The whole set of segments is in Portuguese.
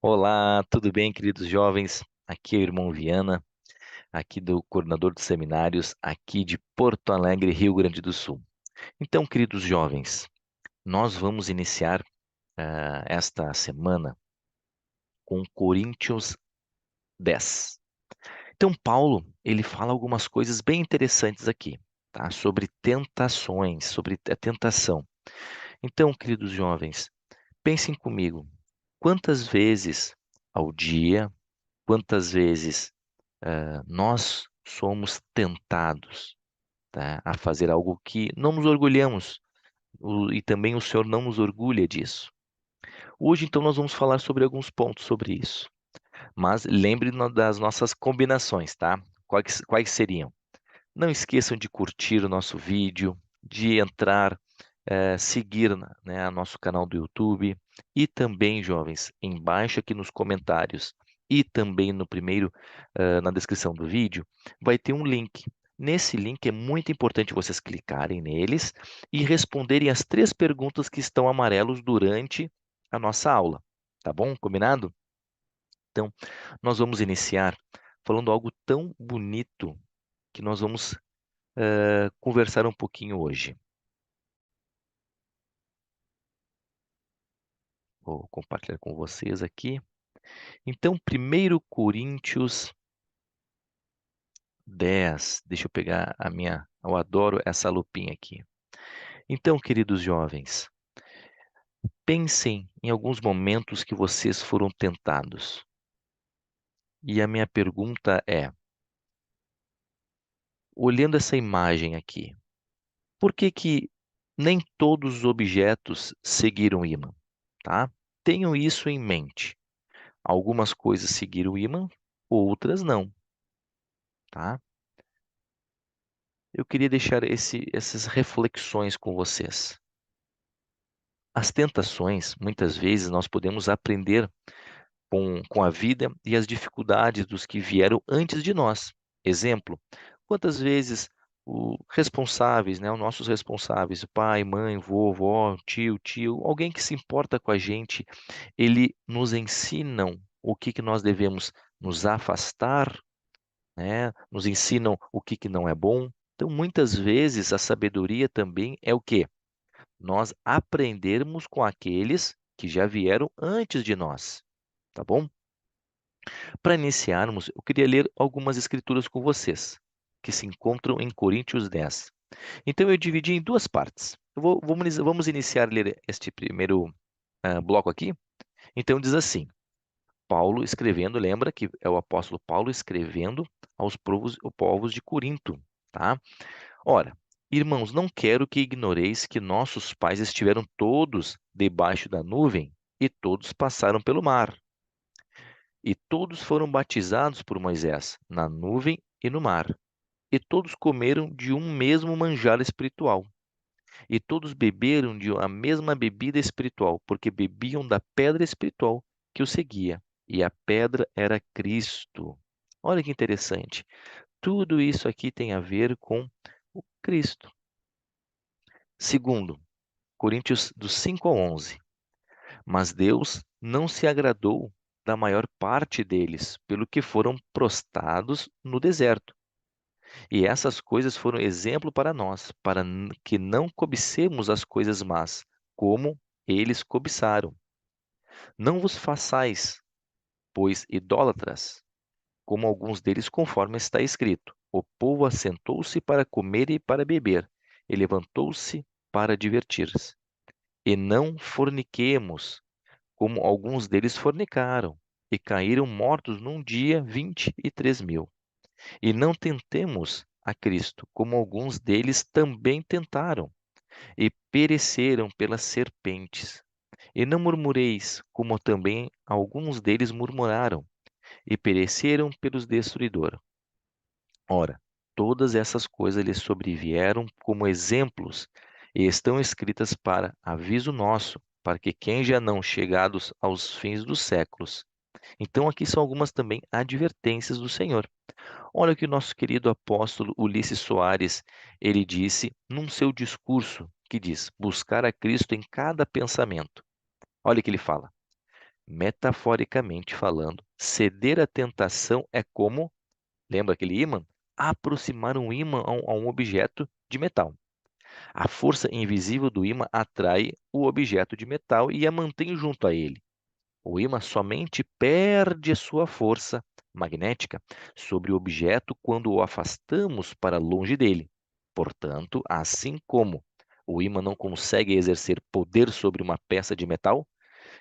Olá, tudo bem, queridos jovens? Aqui é o irmão Viana, aqui do coordenador dos seminários, aqui de Porto Alegre, Rio Grande do Sul. Então, queridos jovens, nós vamos iniciar esta semana com Coríntios 10. Então, Paulo, ele fala algumas coisas bem interessantes aqui, tá? Sobre tentações, sobre a tentação. Então, queridos jovens, pensem comigo, quantas vezes ao dia, quantas vezes nós somos tentados, tá, a fazer algo que não nos orgulhamos, e também o Senhor não nos orgulha disso. Hoje, então, nós vamos falar sobre alguns pontos sobre isso. Mas lembre das nossas combinações, tá? Quais seriam? Não esqueçam de curtir o nosso vídeo, de entrar, seguir, né, nosso canal do YouTube e também, jovens, embaixo aqui nos comentários e também no primeiro, na descrição do vídeo, vai ter um link. Nesse link é muito importante vocês clicarem neles e responderem as 3 perguntas que estão amarelos durante a nossa aula, tá bom? Combinado? Então, nós vamos iniciar falando algo tão bonito que nós vamos conversar um pouquinho hoje. Vou compartilhar com vocês aqui. Então, 1 Coríntios 10. Deixa eu pegar a minha. Eu adoro essa lupinha aqui. Então, queridos jovens, pensem em alguns momentos que vocês foram tentados. E a minha pergunta é: olhando essa imagem aqui, por que que nem todos os objetos seguiram o ímã? Tá? Tenham isso em mente. Algumas coisas seguiram o ímã, outras não, tá? Eu queria deixar essas reflexões com vocês. As tentações, muitas vezes, nós podemos aprender com a vida e as dificuldades dos que vieram antes de nós. Exemplo, quantas vezes os responsáveis, né, os nossos responsáveis, pai, mãe, vovó, tio, alguém que se importa com a gente, ele nos ensinam o que nós devemos nos afastar, né? Nos ensinam o que não é bom. Então, muitas vezes, a sabedoria também é o quê? Nós aprendermos com aqueles que já vieram antes de nós, tá bom? Para iniciarmos, eu queria ler algumas escrituras com vocês, que se encontram em Coríntios 10. Então, eu dividi em 2 partes. Vamos iniciar a ler este primeiro bloco aqui. Então, diz assim: Paulo escrevendo, lembra que é o apóstolo Paulo escrevendo aos povos de Corinto, tá? Ora, irmãos, não quero que ignoreis que nossos pais estiveram todos debaixo da nuvem e todos passaram pelo mar. E todos foram batizados por Moisés na nuvem e no mar. E todos comeram de um mesmo manjar espiritual. E todos beberam de a mesma bebida espiritual, porque bebiam da pedra espiritual que o seguia. E a pedra era Cristo. Olha que interessante. Tudo isso aqui tem a ver com o Cristo. Segundo, Coríntios do 5 ao 11. Mas Deus não se agradou da maior parte deles, pelo que foram prostrados no deserto. E essas coisas foram exemplo para nós, para que não cobicemos as coisas más, como eles cobiçaram. Não vos façais, pois, idólatras, como alguns deles, conforme está escrito. O povo assentou-se para comer e para beber, e levantou-se para divertir-se. E não forniquemos, como alguns deles fornicaram, e caíram mortos num dia 23.000. E não tentemos a Cristo, como alguns deles também tentaram, e pereceram pelas serpentes. E não murmureis, como também alguns deles murmuraram, e pereceram pelos destruidores. Ora, todas essas coisas lhes sobrevieram como exemplos, e estão escritas para aviso nosso, para que quem já não chegados aos fins dos séculos. Então aqui são algumas também advertências do Senhor. Olha o que o nosso querido apóstolo Ulisses Soares, ele disse num seu discurso, que diz: buscar a Cristo em cada pensamento. Olha o que ele fala: Metaforicamente falando, ceder à tentação é como, lembra aquele ímã? Aproximar um ímã a um objeto de metal. A força invisível do ímã atrai o objeto de metal e a mantém junto a ele. O ímã somente perde sua força magnética sobre o objeto quando o afastamos para longe dele. Portanto, assim como o ímã não consegue exercer poder sobre uma peça de metal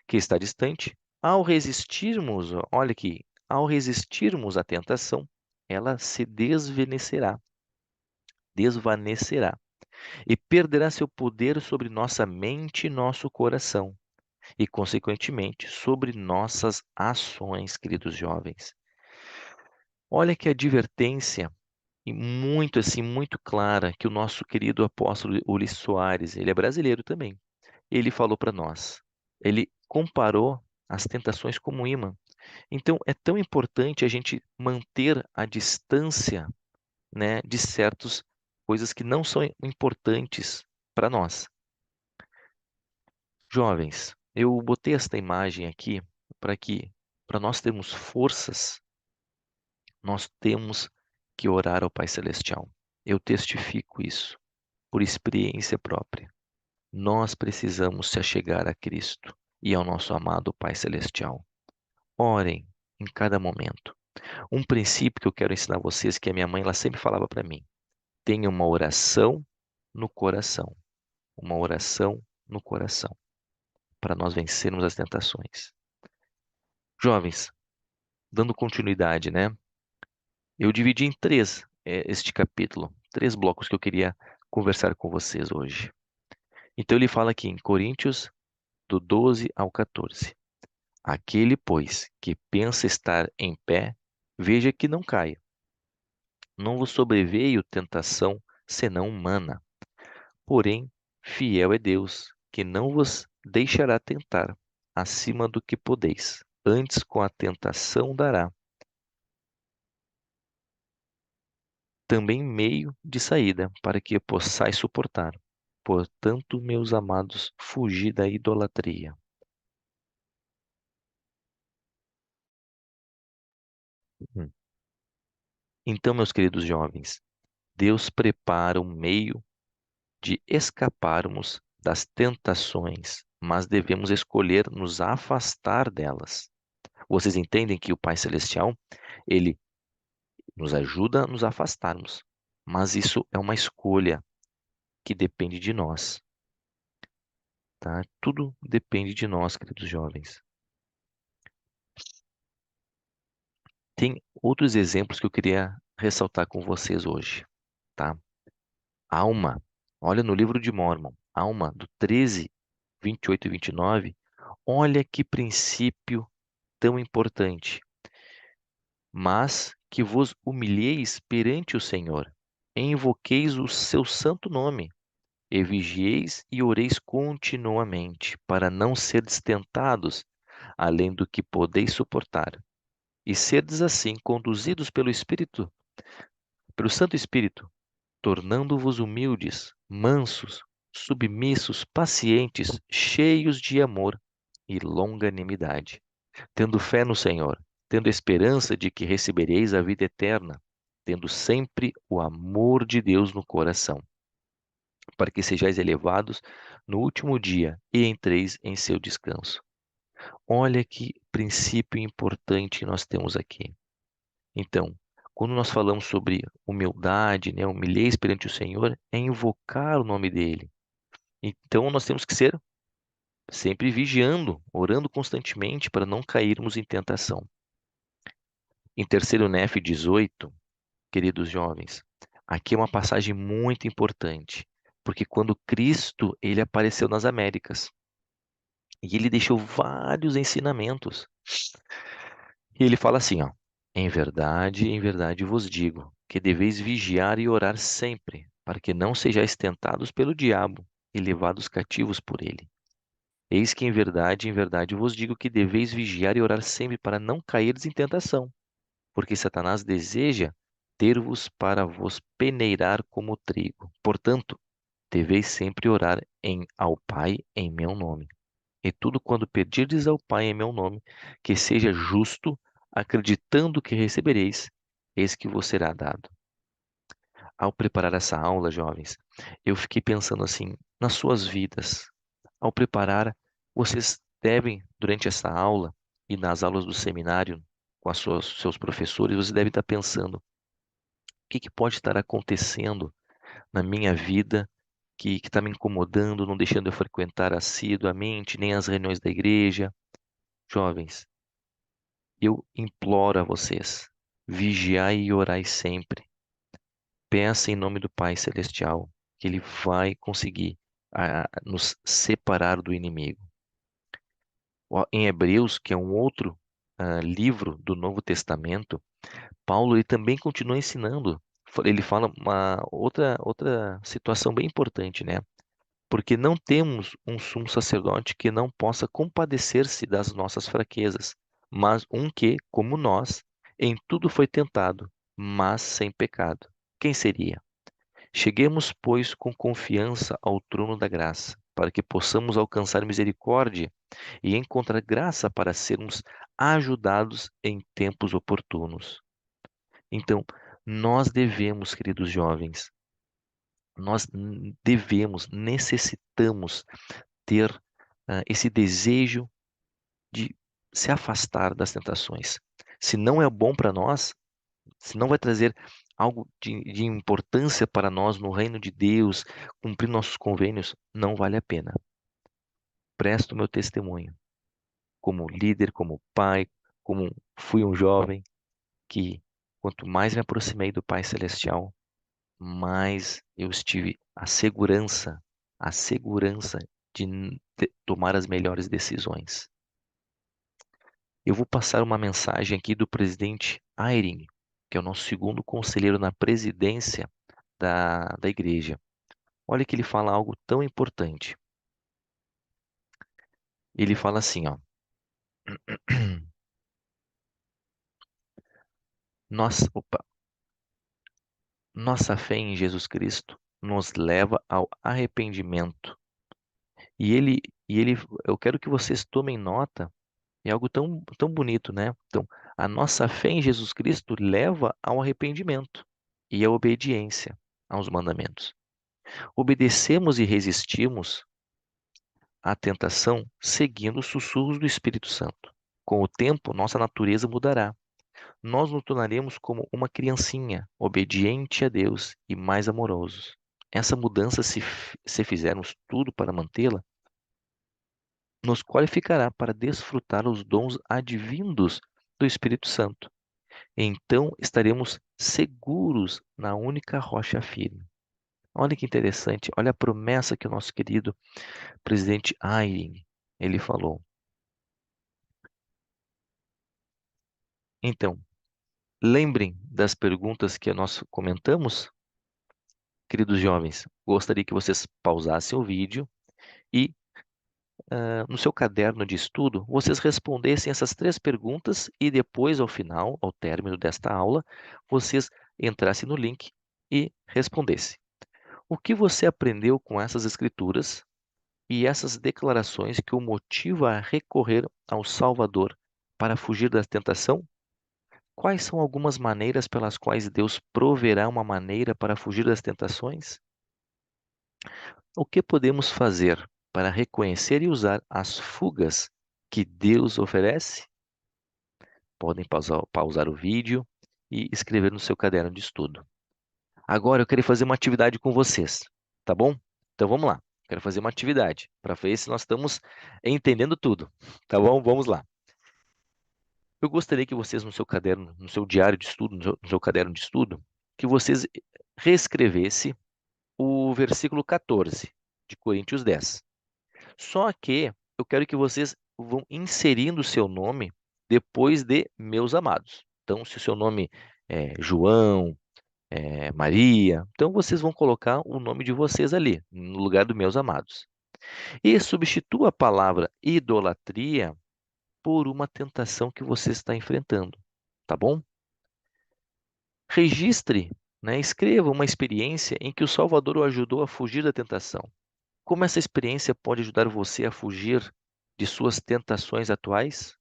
que está distante, ao resistirmos, olha aqui, ao resistirmos à tentação, ela se desvanecerá e perderá seu poder sobre nossa mente e nosso coração e, consequentemente, sobre nossas ações, queridos jovens. Olha que advertência e muito assim, muito clara que o nosso querido apóstolo Ulisses Soares, ele é brasileiro também. Ele falou para nós. Ele comparou as tentações como um imã. Então, é tão importante a gente manter a distância, né, de certas coisas que não são importantes para nós. Jovens, eu botei esta imagem aqui para que, para nós termos forças, nós temos que orar ao Pai Celestial. Eu testifico isso por experiência própria. Nós precisamos se achegar a Cristo e ao nosso amado Pai Celestial. Orem em cada momento. Um princípio que eu quero ensinar a vocês, que a minha mãe ela sempre falava para mim: tenha uma oração no coração. Uma oração no coração, para nós vencermos as tentações. Jovens, dando continuidade, né? Eu dividi em três este capítulo, três blocos que eu queria conversar com vocês hoje. Então ele fala aqui em Coríntios, do 12 ao 14. Aquele, pois, que pensa estar em pé, veja que não caia. Não vos sobreveio tentação senão humana. Porém, fiel é Deus, que não vos deixará tentar acima do que podeis. Antes, com a tentação dará também meio de saída, para que possais suportar. Portanto, meus amados, fugi da idolatria. Hum. Então, meus queridos jovens, Deus prepara um meio de escaparmos das tentações, mas devemos escolher nos afastar delas. Vocês entendem que o Pai Celestial, ele nos ajuda a nos afastarmos, mas isso é uma escolha que depende de nós, tá? Tudo depende de nós, queridos jovens. Tem outros exemplos que eu queria ressaltar com vocês hoje, tá? Alma, olha no livro de Mórmon, Alma, do 13, 28 e 29, olha que princípio tão importante. Mas que vos humilheis perante o Senhor, e invoqueis o seu santo nome, e vigieis e oreis continuamente, para não seres tentados além do que podeis suportar, e serdes assim conduzidos pelo Espírito, pelo Santo Espírito, tornando-vos humildes, mansos, submissos, pacientes, cheios de amor e longanimidade, tendo fé no Senhor, tendo esperança de que recebereis a vida eterna, tendo sempre o amor de Deus no coração, para que sejais elevados no último dia e entreis em seu descanso. Olha que princípio importante que nós temos aqui. Então, quando nós falamos sobre humildade, né, humilheis perante o Senhor, é invocar o nome dele. Então, nós temos que ser sempre vigiando, orando constantemente para não cairmos em tentação. Em terceiro Nef 18, queridos jovens, aqui é uma passagem muito importante, porque quando Cristo ele apareceu nas Américas e ele deixou vários ensinamentos. E ele fala assim, ó: em verdade vos digo, que deveis vigiar e orar sempre, para que não sejais tentados pelo diabo e levados cativos por ele. Eis que em verdade vos digo que deveis vigiar e orar sempre para não cairdes em tentação, porque Satanás deseja ter-vos para vos peneirar como trigo. Portanto, deveis sempre orar ao Pai em meu nome. E tudo quando pedirdes ao Pai em meu nome, que seja justo, acreditando que recebereis, eis que vos será dado. Ao preparar essa aula, jovens, eu fiquei pensando assim, nas suas vidas. Ao preparar, vocês devem, durante essa aula e nas aulas do seminário, com seus professores, você deve estar pensando, o que pode estar acontecendo na minha vida que está me incomodando, não deixando eu frequentar assiduamente, nem as reuniões da igreja. Jovens, eu imploro a vocês, vigiai e orai sempre. Peça em nome do Pai Celestial, que Ele vai conseguir nos separar do inimigo. Em Hebreus, que é um outro livro do Novo Testamento, Paulo ele também continua ensinando. Ele fala uma outra situação bem importante, né? Porque não temos um sumo sacerdote que não possa compadecer-se das nossas fraquezas, mas um que, como nós, em tudo foi tentado, mas sem pecado. Quem seria? Cheguemos, pois, com confiança ao trono da graça, para que possamos alcançar misericórdia e encontrar graça para sermos ajudados em tempos oportunos. Então, nós devemos, queridos jovens, necessitamos ter esse desejo de se afastar das tentações. Se não é bom para nós, se não vai trazer algo de importância para nós no reino de Deus, cumprir nossos convênios, não vale a pena. Presto o meu testemunho, como líder, como pai, como fui um jovem, que quanto mais me aproximei do Pai Celestial, mais eu estive a segurança de tomar as melhores decisões. Eu vou passar uma mensagem aqui do presidente Ayring, que é o nosso segundo conselheiro na presidência da igreja. Olha que ele fala algo tão importante. Ele fala assim, ó. Opa, nossa fé em Jesus Cristo nos leva ao arrependimento. E ele, eu quero que vocês tomem nota, é algo tão bonito, né? Então, a nossa fé em Jesus Cristo leva ao arrependimento e à obediência aos mandamentos. Obedecemos e resistimos à tentação seguindo os sussurros do Espírito Santo. Com o tempo, nossa natureza mudará. Nós nos tornaremos como uma criancinha, obediente a Deus e mais amorosos. Essa mudança, se fizermos tudo para mantê-la, nos qualificará para desfrutar os dons advindos do Espírito Santo. Então estaremos seguros na única rocha firme. Olha que interessante, olha a promessa que o nosso querido presidente Ayring, ele falou. Então, lembrem das perguntas que nós comentamos, queridos jovens. Gostaria que vocês pausassem o vídeo e, no seu caderno de estudo, vocês respondessem essas três perguntas e depois, ao final, ao término desta aula, vocês entrassem no link e respondessem. O que você aprendeu com essas escrituras e essas declarações que o motivam a recorrer ao Salvador para fugir da tentação? Quais são algumas maneiras pelas quais Deus proverá uma maneira para fugir das tentações? O que podemos fazer para reconhecer e usar as fugas que Deus oferece? Podem pausar o vídeo e escrever no seu caderno de estudo. Agora eu quero fazer uma atividade com vocês, tá bom? Então vamos lá. Quero fazer uma atividade para ver se nós estamos entendendo tudo, tá bom? Vamos lá. Eu gostaria que vocês no seu caderno, no seu diário de estudo, no seu caderno de estudo, que vocês reescrevessem o versículo 14 de Coríntios 10. Só que eu quero que vocês vão inserindo o seu nome depois de meus amados. Então, se o seu nome é João, Maria, então vocês vão colocar o nome de vocês ali, no lugar dos meus amados. E substitua a palavra idolatria por uma tentação que você está enfrentando, tá bom? Registre, né, escreva uma experiência em que o Salvador o ajudou a fugir da tentação. Como essa experiência pode ajudar você a fugir de suas tentações atuais?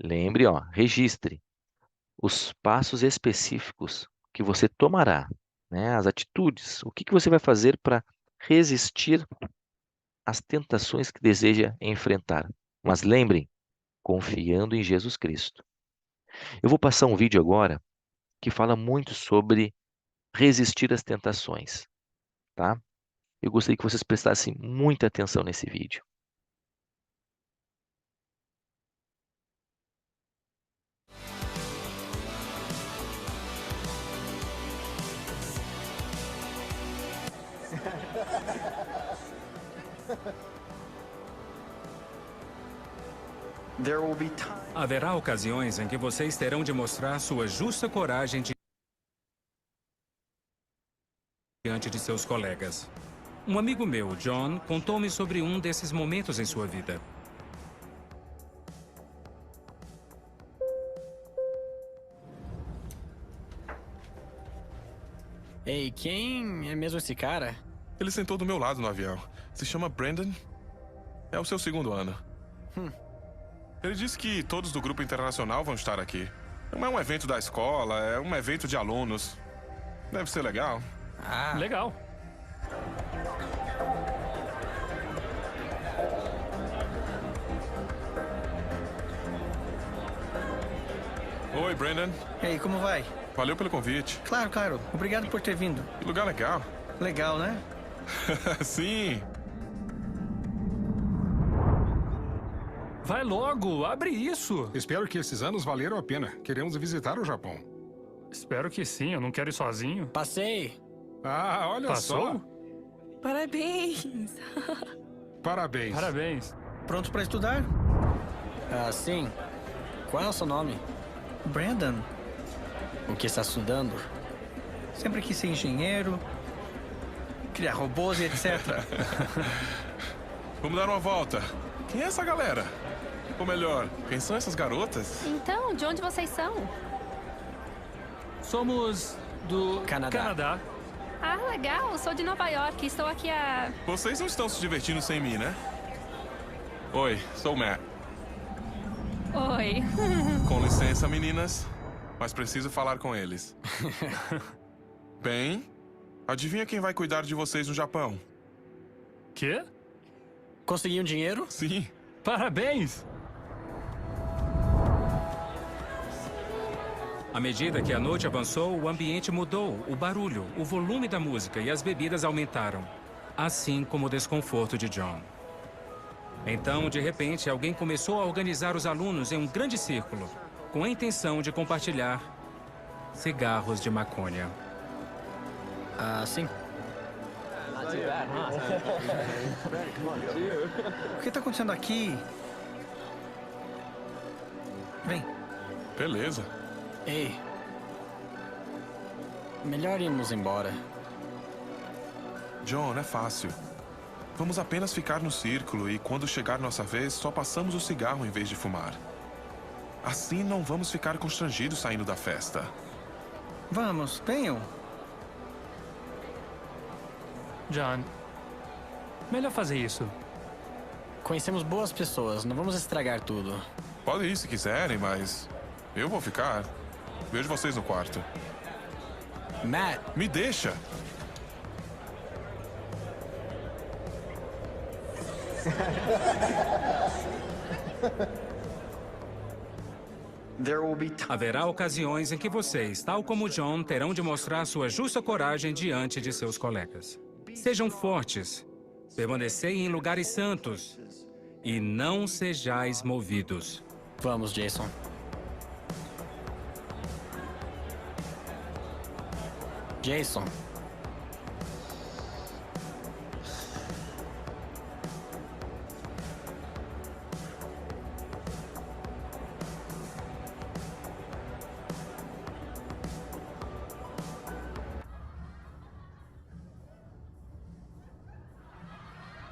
Lembre, ó, registre os passos específicos que você tomará, né? As atitudes, o que que você vai fazer para resistir às tentações que deseja enfrentar. Mas lembrem, confiando em Jesus Cristo. Eu vou passar um vídeo agora que fala muito sobre resistir às tentações, tá? Eu gostaria que vocês prestassem muita atenção nesse vídeo. Haverá ocasiões em que vocês terão de mostrar sua justa coragem diante de seus colegas. Um amigo meu, John, contou-me sobre um desses momentos em sua vida. Ei, quem é mesmo esse cara? Ele sentou do meu lado no avião. Se chama Brandon. É o seu segundo ano. Ele disse que todos do grupo internacional vão estar aqui. Não é um evento da escola, é um evento de alunos. Deve ser legal. Ah, Legal. Oi, Brandon. ei, como vai? Valeu pelo convite. Claro, claro. Obrigado por ter vindo. Que lugar legal. Legal, né? Sim. Vai logo, abre isso. Espero que esses anos valeram a pena. Queremos visitar o Japão. Espero que sim, eu não quero ir sozinho. Passei. Ah, olha Passou? Parabéns! só. Parabéns. Parabéns. Pronto pra estudar? Ah, sim. Qual é o seu nome? Brandon. O que está estudando? Sempre quis ser engenheiro, criar robôs e etc. Vamos dar uma volta. Quem é essa galera? Ou melhor, quem são essas garotas? Então, de onde vocês são? Somos do Canadá. Ah, legal, sou de Nova York, estou aqui há... Vocês não estão se divertindo sem mim, né? Oi, sou o Matt. Oi. Com licença, meninas, mas preciso falar com eles. Bem, adivinha quem vai cuidar de vocês no Japão? Quê? Consegui um dinheiro? Sim. Parabéns! À medida que a noite avançou, o ambiente mudou, o barulho, o volume da música e as bebidas aumentaram, assim como o desconforto de John. Então, de repente, alguém começou a organizar os alunos em um grande círculo, com a intenção de compartilhar cigarros de maconha. Ah, sim. O que está acontecendo aqui? Vem. Beleza. Ei. Melhor irmos embora. John, é fácil. Vamos apenas ficar no círculo e quando chegar nossa vez, só passamos o cigarro em vez de fumar. Assim não vamos ficar constrangidos saindo da festa. Vamos, venham. John, melhor fazer isso. Conhecemos boas pessoas, não vamos estragar tudo. Podem ir se quiserem, mas eu vou ficar. Vejo vocês no quarto. Matt, Me deixa! Haverá ocasiões em que vocês, tal como John, terão de mostrar sua justa coragem diante de seus colegas. Sejam fortes, permanecei em lugares santos e não sejais movidos. vamos, Jason. Jason.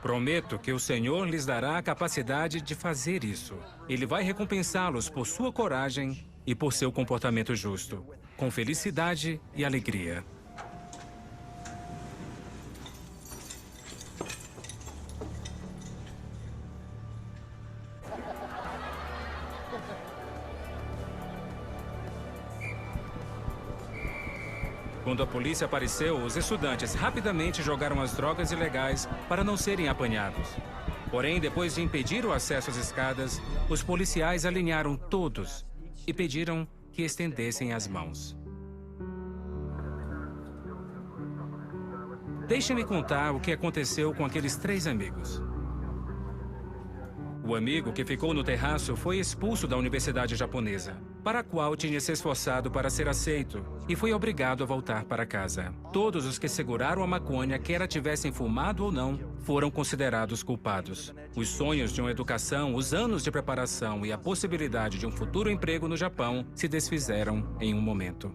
Prometo que o Senhor lhes dará a capacidade de fazer isso. Ele vai recompensá-los por sua coragem e por seu comportamento justo, com felicidade e alegria. Quando a polícia apareceu, os estudantes rapidamente jogaram as drogas ilegais para não serem apanhados. Porém, depois de impedir o acesso às escadas, os policiais alinharam todos e pediram que estendessem as mãos. Deixe-me contar o que aconteceu com aqueles 3 amigos. O amigo que ficou no terraço foi expulso da universidade japonesa, para a qual tinha se esforçado para ser aceito, e foi obrigado a voltar para casa. Todos os que seguraram a maconha, quer a tivessem fumado ou não, foram considerados culpados. Os sonhos de uma educação, os anos de preparação e a possibilidade de um futuro emprego no Japão se desfizeram em um momento.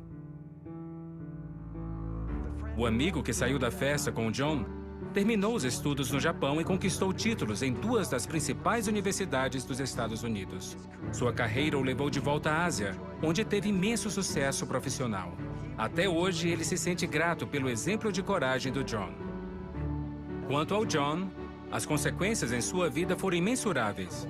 O amigo que saiu da festa com o John terminou os estudos no Japão e conquistou títulos em 2 das principais universidades dos Estados Unidos. Sua carreira o levou de volta à Ásia, onde teve imenso sucesso profissional. Até hoje, ele se sente grato pelo exemplo de coragem do John. Quanto ao John, as consequências em sua vida foram imensuráveis.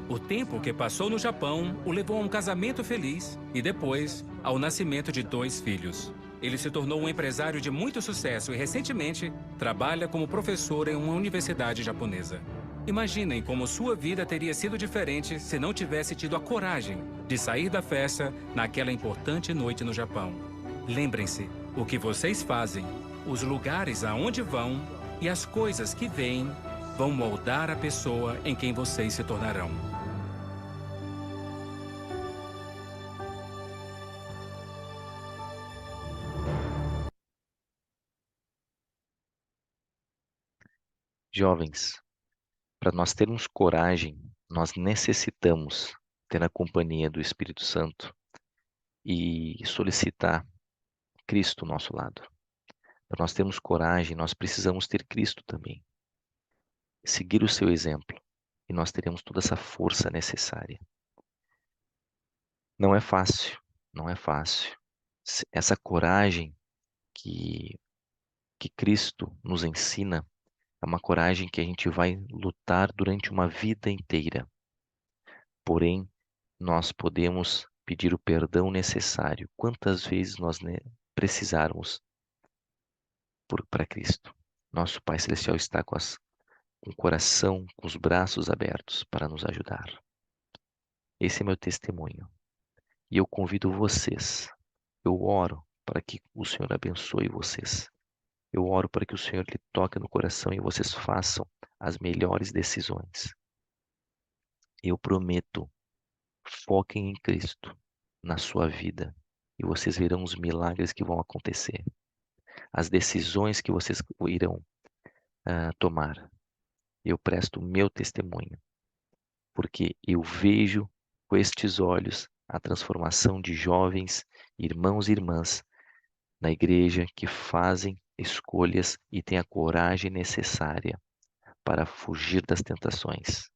O tempo que passou no Japão o levou a um casamento feliz e depois ao nascimento de 2 filhos. Ele se tornou um empresário de muito sucesso e, recentemente, trabalha como professor em uma universidade japonesa. Imaginem como sua vida teria sido diferente se não tivesse tido a coragem de sair da festa naquela importante noite no Japão. Lembrem-se, o que vocês fazem, os lugares aonde vão e as coisas que veem vão moldar a pessoa em quem vocês se tornarão. Jovens, para nós termos coragem, nós necessitamos ter a companhia do Espírito Santo e solicitar Cristo ao nosso lado. Para nós termos coragem, nós precisamos ter Cristo também. Seguir o seu exemplo e nós teremos toda essa força necessária. Não é fácil, não é fácil. Essa coragem que Cristo nos ensina é uma coragem que a gente vai lutar durante uma vida inteira. Porém, nós podemos pedir o perdão necessário quantas vezes nós precisarmos para Cristo. Nosso Pai Celestial está com o coração, com os braços abertos para nos ajudar. Esse é meu testemunho. E eu convido vocês. Eu oro para que o Senhor abençoe vocês. Eu oro para que o Senhor lhe toque no coração e vocês façam as melhores decisões. Eu prometo, foquem em Cristo, na sua vida, e vocês verão os milagres que vão acontecer. As decisões que vocês irão tomar. Eu presto o meu testemunho, porque eu vejo com estes olhos a transformação de jovens, irmãos e irmãs na igreja que fazem escolhas e têm a coragem necessária para fugir das tentações.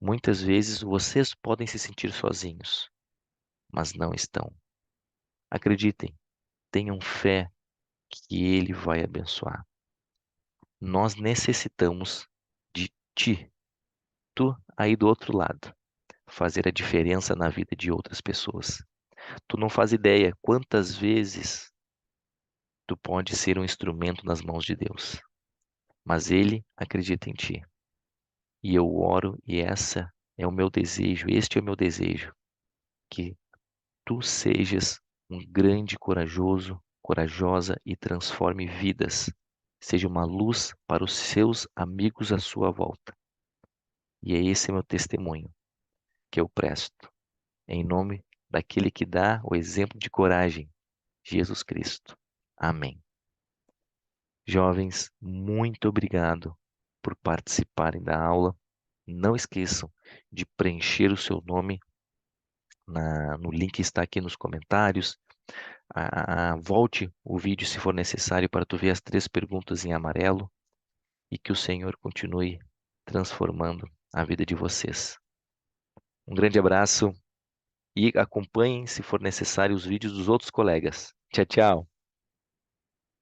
Muitas vezes vocês podem se sentir sozinhos, mas não estão. Acreditem, tenham fé que Ele vai abençoar. Nós necessitamos de ti, tu aí do outro lado, fazer a diferença na vida de outras pessoas. Tu não faz ideia quantas vezes tu pode ser um instrumento nas mãos de Deus, mas Ele acredita em ti. E eu oro, e essa é o meu desejo, este é o meu desejo, que tu sejas um grande corajoso, corajosa e transforme vidas. Seja uma luz para os seus amigos à sua volta. E é esse meu testemunho que eu presto, em nome daquele que dá o exemplo de coragem, Jesus Cristo. Amém. Jovens, muito obrigado por participarem da aula. Não esqueçam de preencher o seu nome no link que está aqui nos comentários. Volte o vídeo se for necessário para tu ver as 3 perguntas em amarelo e que o Senhor continue transformando a vida de vocês. Um grande abraço e acompanhem, se for necessário, os vídeos dos outros colegas. Tchau, tchau.